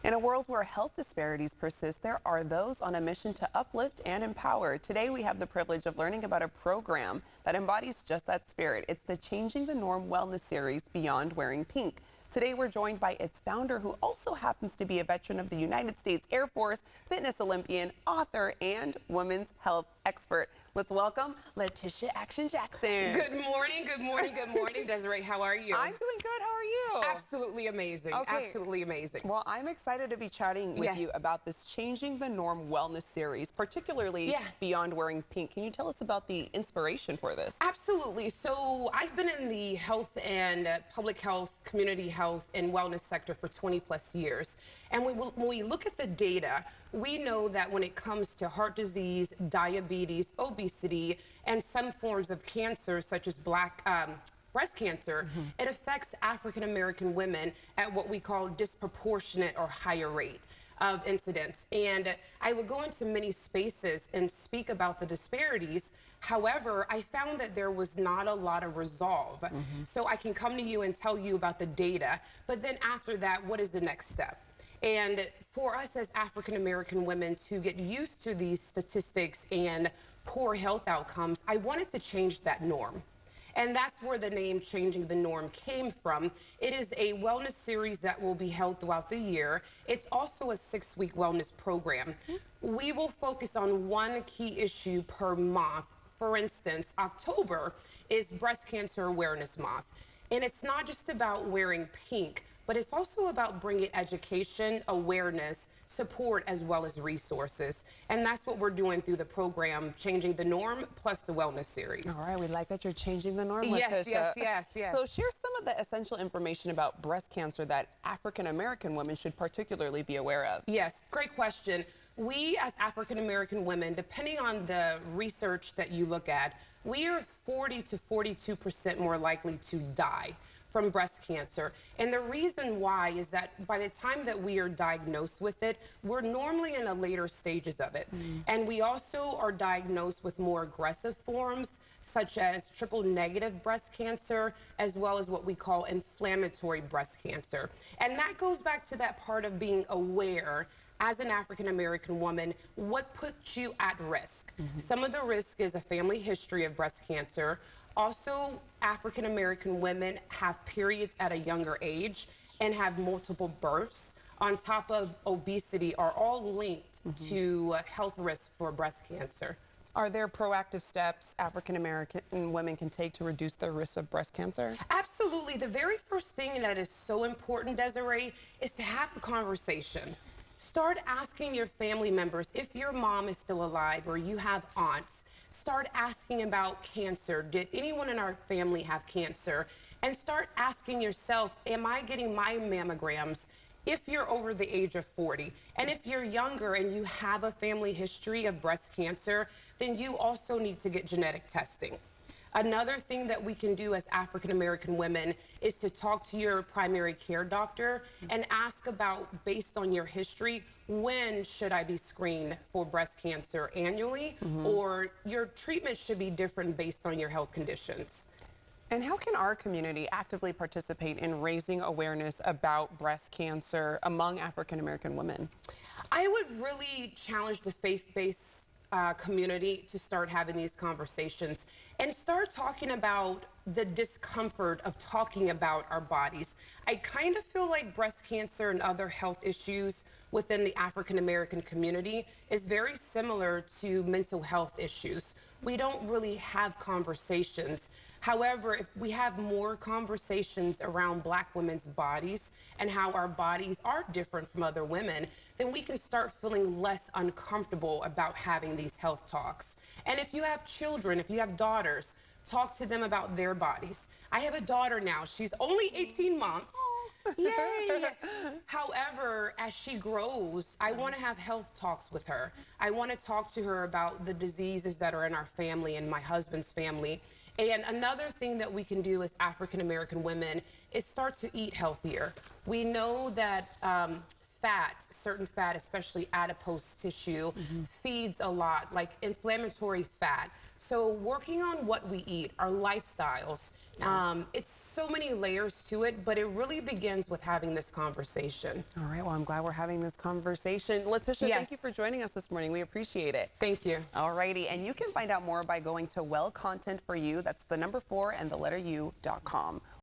In a world where health disparities persist, there are those on a mission to uplift and empower. Today, we have the privilege of learning about a program that embodies just that spirit. It's the Changing the Norm Wellness Series, Beyond Wearing Pink. Today, we're joined by its founder, who also happens to be a veteran of the United States Air Force, fitness Olympian, author, and women's health expert. Let's welcome Letitia Action Jackson. Good morning, good morning, good morning, Desiree. How are you? I'm doing good. How are you? Absolutely amazing. Okay. Absolutely amazing. Well, I'm excited to be chatting with you about this Changing the Norm Wellness Series, particularly Beyond Wearing Pink. Can you tell us about the inspiration for this? Absolutely. So I've been in the health and public health, community health, and wellness sector for 20 plus years. And when we look at the data, we know that when it comes to heart disease, diabetes, obesity, and some forms of cancer, such as breast cancer, it affects African American women at what we call disproportionate or higher rate of incidence. And I would go into many spaces and speak about the disparities. However, I found that there was not a lot of resolve. So I can come to you and tell you about the data, but then after that, what is the next step? And for us as African American women to get used to these statistics and poor health outcomes, I wanted to change that norm. And that's where the name Changing the Norm came from. It is a wellness series that will be held throughout the year. It's also a 6-week wellness program. We will focus on one key issue per month. For instance, October is Breast Cancer Awareness Month. And it's not just about wearing pink, but it's also about bringing education, awareness, support, as well as resources. And that's what we're doing through the program, Changing the Norm, plus the Wellness Series. All right, we like that you're changing the norm, Letitia. Yes. So share some of the essential information about breast cancer that African American women should particularly be aware of. Yes, great question. We as African American women, depending on the research that you look at, we are 40 to 42% more likely to die from breast cancer. And the reason why is that by the time that we are diagnosed with it, we're normally in the later stages of it. And we also are diagnosed with more aggressive forms, such as triple negative breast cancer, as well as what we call inflammatory breast cancer. And that goes back to that part of being aware as an African American woman, what puts you at risk? Some of the risk is a family history of breast cancer. Also, African American women have periods at a younger age and have multiple births, on top of obesity, are all linked to health risks for breast cancer. Are there proactive steps African American women can take to reduce their risk of breast cancer? Absolutely. The very first thing that is so important, Desiree, is to have a conversation. Start asking your family members, if your mom is still alive or you have aunts, start asking about cancer. Did anyone in our family have cancer? And start asking yourself, am I getting my mammograms if you're over the age of 40? And if you're younger and you have a family history of breast cancer, then you also need to get genetic testing. Another thing that we can do as African American women is to talk to your primary care doctor and ask about, based on your history, when should I be screened for breast cancer annually, or your treatment should be different based on your health conditions. And how can our community actively participate in raising awareness about breast cancer among African American women? I would really challenge the faith-based community to start having these conversations and start talking about the discomfort of talking about our bodies. I kind of feel like breast cancer and other health issues within the African American community is very similar to mental health issues. We don't really have conversations. However, if we have more conversations around Black women's bodies and how our bodies are different from other women, then we can start feeling less uncomfortable about having these health talks. And if you have children, if you have daughters, talk to them about their bodies. I have a daughter now. She's only 18 months. Yay! However, as she grows, I want to have health talks with her. I want to talk to her about the diseases that are in our family and my husband's family. And another thing that we can do as African American women is start to eat healthier. We know that fat, certain fat, especially adipose tissue, feeds a lot, like inflammatory fat. So working on what we eat, our lifestyles, it's so many layers to it, but it really begins with having this conversation. All right, well, I'm glad we're having this conversation. Letitia, thank you Yes. for joining us this morning. We appreciate it. Thank you. All righty, and you can find out more by going to Well Content for You. That's the number 4 and the letter U.com.